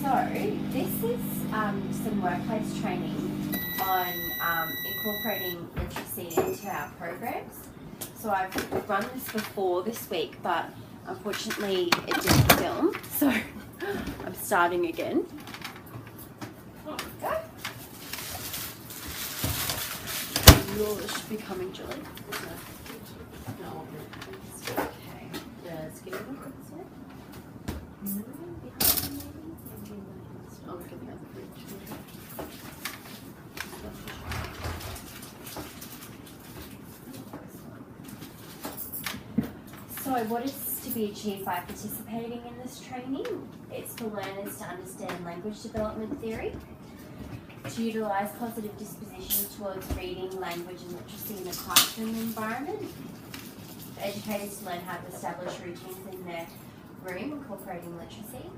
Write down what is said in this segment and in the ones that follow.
this is some workplace training on incorporating literacy into our programs. So I've run this before this week, but unfortunately it didn't film, so I'm starting again. Go. Yours should be coming, Julie. No. Okay. Let's get it on this way. I'll look at the other bridge. So what is to be achieved by participating in this training? It's for learners to understand language development theory, to utilise positive disposition towards reading, language and literacy in the classroom environment, for educators to learn how to establish routines in their room incorporating literacy,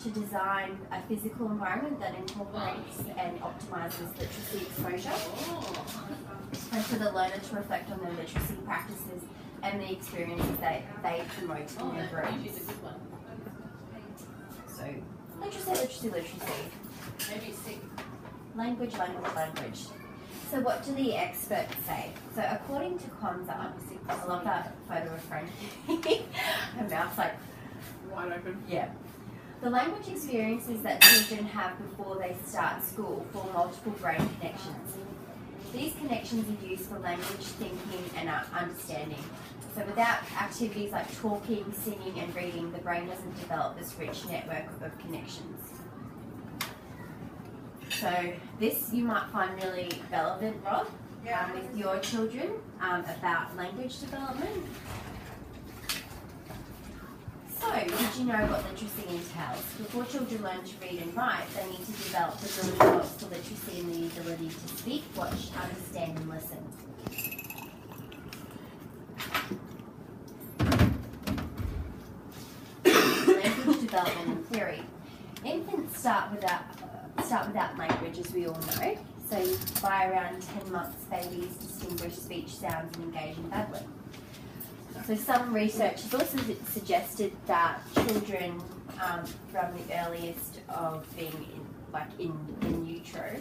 to design a physical environment that incorporates and optimises literacy exposure, and for the learner to reflect on their literacy practices and the experiences that they promote in their groups. So, literacy. Maybe sing. Language. So what do the experts say? So according to Konza, I love that photo of Frankie. Her mouth's like Wide open. Yeah. The language experiences that children have before they start school form multiple brain connections. These connections are used for language thinking and understanding. So without activities like talking, singing and reading, the brain doesn't develop this rich network of connections. So this you might find really relevant, Rob, with your children about language development. So, did you know what literacy entails? Before children learn to read and write, they need to develop the building blocks for literacy and the ability to speak, watch, understand and listen. Language development and theory. Infants start without language, as we all know. So by around 10 months, babies distinguish speech sounds and engage in babbling. So some research has also suggested that children from the earliest of being in utero,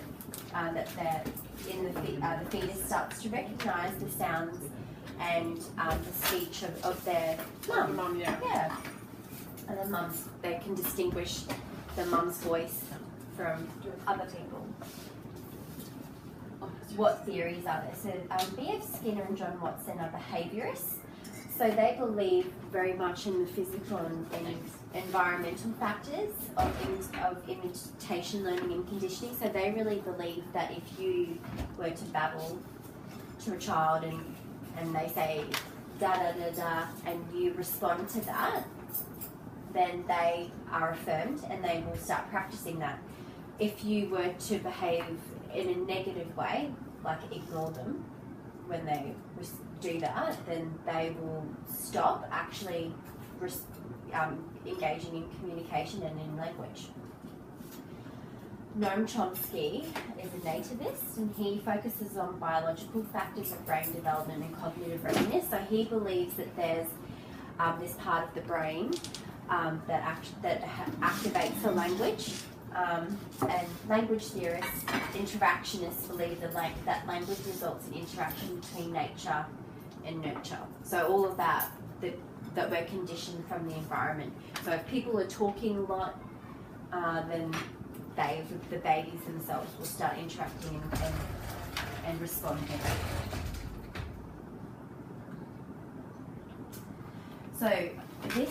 that the fetus starts to recognise the sounds and the speech of their mum. Yeah. And the mums, they can distinguish the mum's voice from other people. What theories are there? So B.F. Skinner and John Watson are behaviourists. So they believe very much in the physical and environmental factors of imitation learning and conditioning. So they really believe that if you were to babble to a child and they say da da da da and you respond to that, then they are affirmed and they will start practicing that. If you were to behave in a negative way, like ignore them when they do that, then they will stop actually engaging in communication and in language. Noam Chomsky is a nativist and he focuses on biological factors of brain development and cognitive readiness. So he believes that there's this part of the brain that activates the language. And language theorists, interactionists believe that language results in interaction between nature and nurture. So all of that we're conditioned from the environment. So if people are talking a lot, then the babies themselves will start interacting and responding. So this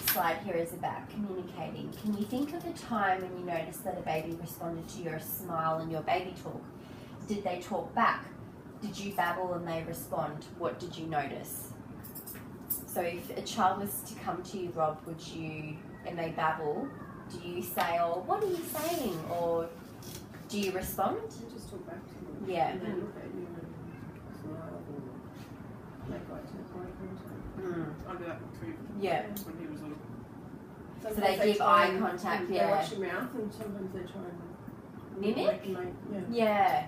slide here is about communicating. Can you think of a time when you noticed that a baby responded to your smile and your baby talk? Did they talk back? Did you babble and they respond? What did you notice? So if a child was to come to you, Rob, and they babble, do you say, oh, what are you saying? Or do you respond? You just talk back to them. Yeah. And then look at you and smile or make eye contact. I do that too. Yeah. When he was little. So they give eye contact, They watch your mouth and sometimes they try and mimic? Yeah.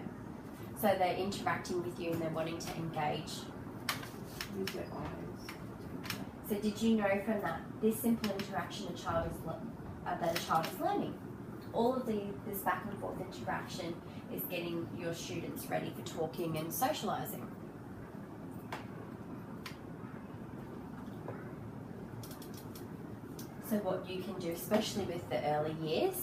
So they're interacting with you and they're wanting to engage. Use their eyes. So did you know from that, this simple interaction a child is that a child is learning. All of this back and forth interaction is getting your students ready for talking and socialising. So what you can do, especially with the early years,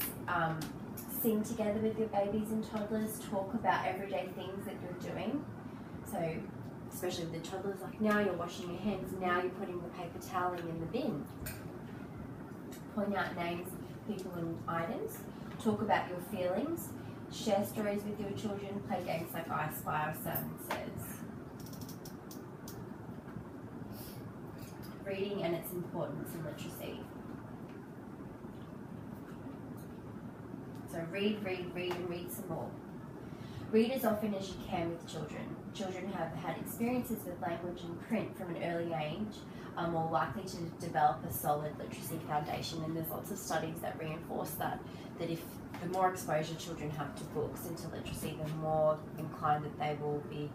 sing together with your babies and toddlers, talk about everyday things that you're doing. So especially with the toddlers, like now you're washing your hands, now you're putting the paper toweling in the bin. Point out names, people and items, talk about your feelings, share stories with your children, play games like I Spy or Simon Says. Reading and its importance in literacy. So read, and read some more. Read as often as you can with children. Children have had experiences with language and print from an early age, are more likely to develop a solid literacy foundation, and there's lots of studies that reinforce that if the more exposure children have to books and to literacy, the more inclined that they will be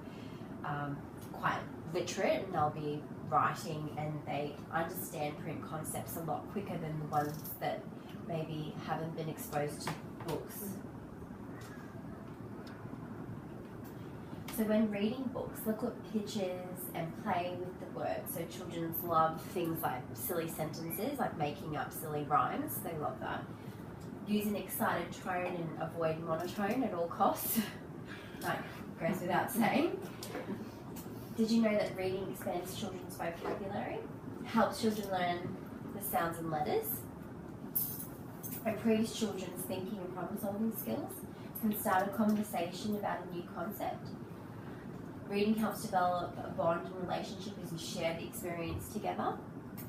quite literate, and they'll be writing and they understand print concepts a lot quicker than the ones that maybe haven't been exposed to books. So when reading books, look at pictures and play with the words. So children love things like silly sentences, like making up silly rhymes. They love that. Use an excited tone and avoid monotone at all costs. Like, goes without saying. Did you know that reading expands children's vocabulary? Helps children learn the sounds and letters. Improves children's thinking and problem-solving skills. Can start a conversation about a new concept. Reading helps develop a bond and relationship as you share the experience together.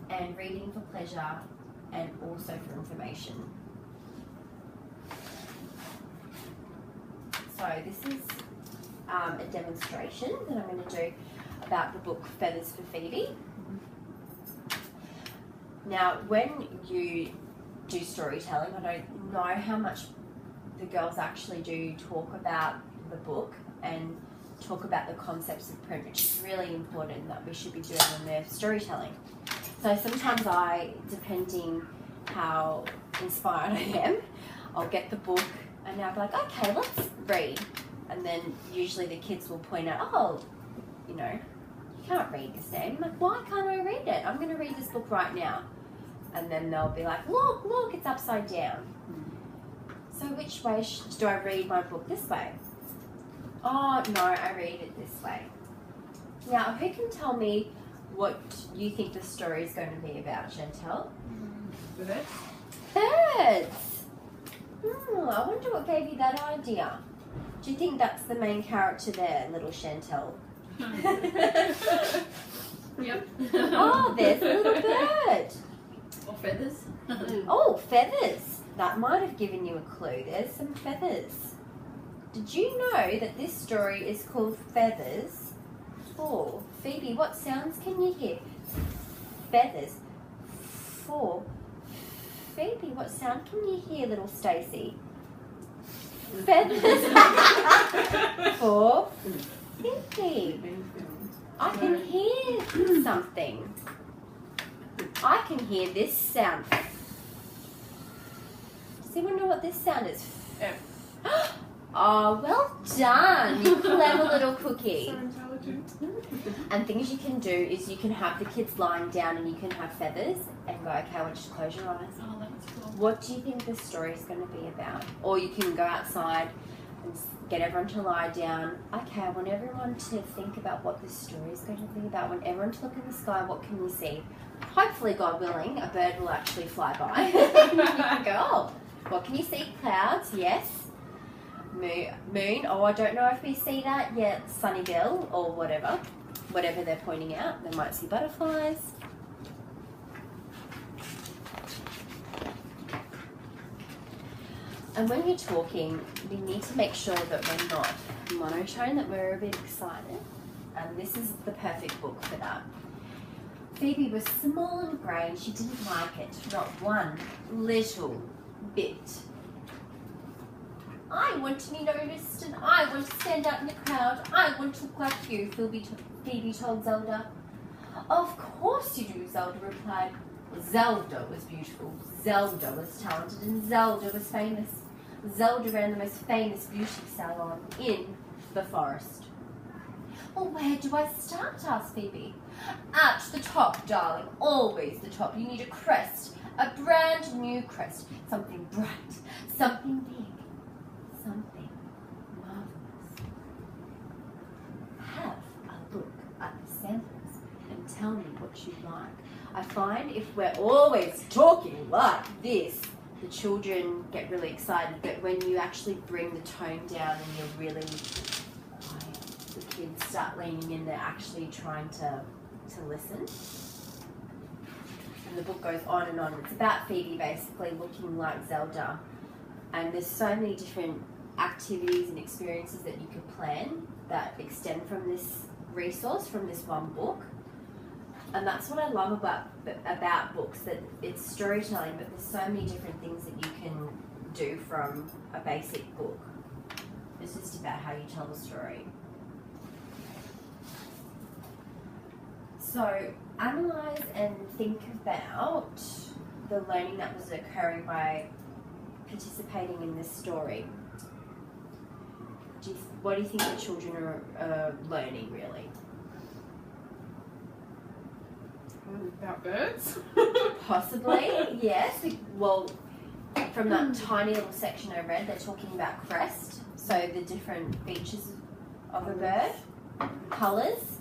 And reading for pleasure and also for information. So this is a demonstration that I'm going to do about the book Feathers for Phoebe. Now, when you do storytelling, I don't know how much the girls actually do talk about the book and talk about the concepts of print, which is really important that we should be doing in their storytelling. So sometimes depending how inspired I am, I'll get the book and I'll be like, okay, let's read. And then usually the kids will point out, oh, you know, you can't read this name. I'm like, why can't I read it? I'm going to read this book right now. And then they'll be like, look, it's upside down. So which way do I read my book? This way? Oh, no, I read it this way. Now, who can tell me what you think the story is going to be about, Chantel? Birds. Birds! I wonder what gave you that idea. Do you think that's the main character there, little Chantel? Yep. Oh, there's a little bird. Or feathers. Oh, feathers. That might have given you a clue. There's some feathers. Did you know that this story is called Feathers? Oh, Phoebe, what sounds can you hear? Feathers. For Phoebe, what sound can you hear, little Stacey? Feathers. For Phoebe. I can hear something. I can hear this sound. Does anyone know what this sound is? F. Oh, well done, you clever little cookie. So intelligent. And things you can do is you can have the kids lying down and you can have feathers and go, okay, I want you to close your eyes. Oh, that's cool. What do you think the story is going to be about? Or you can go outside and get everyone to lie down. Okay, I want everyone to think about what this story is going to be about. I want everyone to look in the sky. What can you see? Hopefully, God willing, a bird will actually fly by. You can go, oh, what can you see? Clouds, yes. Moon, oh, I don't know if we see that yet. Sunnyville, or whatever they're pointing out. They might see butterflies. And when you're talking, we need to make sure that we're not monotone, that we're a bit excited. And this is the perfect book for that. Phoebe was small and grey and she didn't like it, not one little bit. I want to be noticed and I want to stand out in the crowd. I want to look like you, Phoebe told Zelda. Of course you do, Zelda replied. Zelda was beautiful. Zelda was talented, and Zelda was famous. Zelda ran the most famous beauty salon in the forest. Well, where do I start? Asked Phoebe. At the top, darling. Always the top. You need a crest. A brand new crest. Something bright. Something big. Something marvelous. Have a look at the samples and tell me what you like. I find if we're always talking like this, the children get really excited, but when you actually bring the tone down and you're really quiet, the kids start leaning in, they're actually trying to listen. And the book goes on and on. It's about Phoebe basically looking like Zelda, and there's so many different activities and experiences that you could plan that extend from this resource, from this one book. And that's what I love about books, that it's storytelling, but there's so many different things that you can do from a basic book. It's just about how you tell the story. So analyse and think about the learning that was occurring by participating in this story. What do you think the children are learning, really? About birds? Possibly, yes. Well, from that tiny little section I read, they're talking about crest, so the different features of a bird, colours,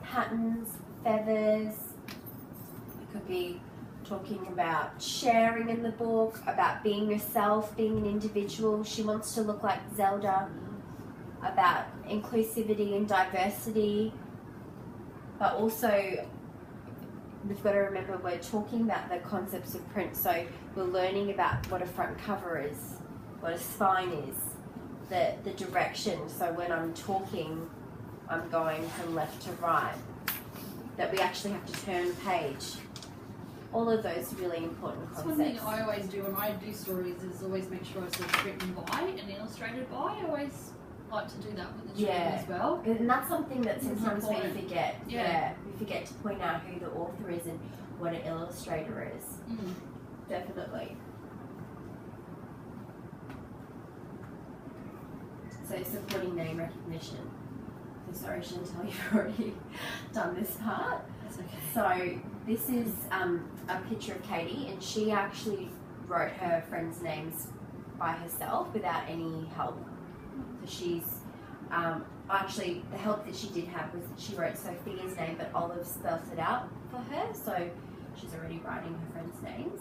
patterns, feathers. It could be talking about sharing in the book, about being yourself, being an individual. She wants to look like Zelda, about inclusivity and diversity, but also we've got to remember we're talking about the concepts of print, so we're learning about what a front cover is, what a spine is, the direction. So when I'm talking, I'm going from left to right, that we actually have to turn the page. All of those really important concepts. One thing I always do when I do stories is always make sure it's written by and illustrated by. I always like to do that with the children as well. And that's something that sometimes we forget. Yeah. We forget to point out who the author is and what an illustrator is. Definitely. So supporting name recognition. So sorry, Chantal, you've already done this part. That's okay. So this is a picture of Katie, and she actually wrote her friends' names by herself without any help. So she's actually, the help that she did have was that she wrote Sophia's name, but Olive spelled it out for her, so she's already writing her friends' names.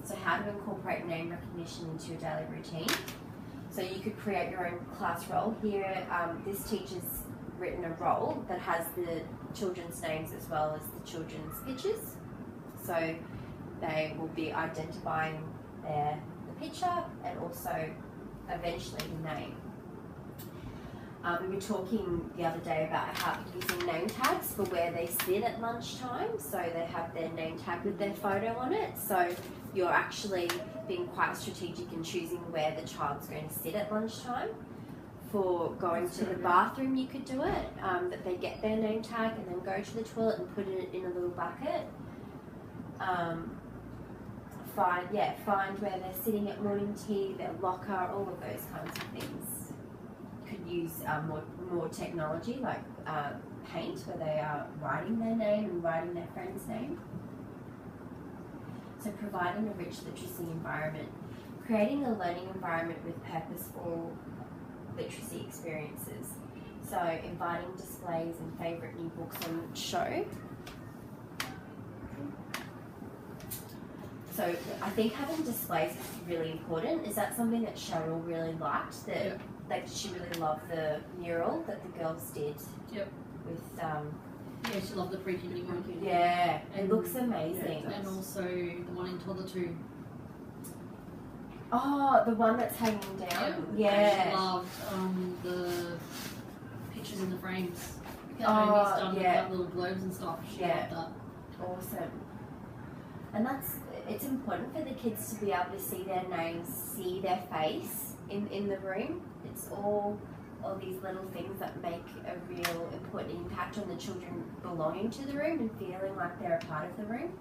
So how to incorporate name recognition into your daily routine. So you could create your own class role. Here, this teacher's written a role that has the children's names as well as the children's pictures. So they will be identifying the picture and also eventually the name. We were talking the other day about how using name tags for where they sit at lunchtime. So they have their name tag with their photo on it. So you're actually being quite strategic in choosing where the child's going to sit at lunchtime. For going to the bathroom, you could do it, that they get their name tag and then go to the toilet and put it in a little bucket. Find where they're sitting at morning tea, their locker, all of those kinds of things. You could use more technology like paint, where they are writing their name and writing their friend's name. So providing a rich literacy environment, creating a learning environment with purposeful literacy experiences. So inviting displays and favourite new books on show. So I think having displays is really important. Is that something that Cheryl really liked? That like she really loved the mural that the girls did. Yep. With yeah, she loved the pre-kindy one. Yeah, it looks amazing. And also the one in Toddler 2. Oh, the one that's hanging down? Yeah. She loved the pictures in the frames. He's done with like little globes and stuff. She loved that. Awesome. And it's important for the kids to be able to see their names, see their face in the room. It's all all these little things that make a real important impact on the children belonging to the room and feeling like they're a part of the room.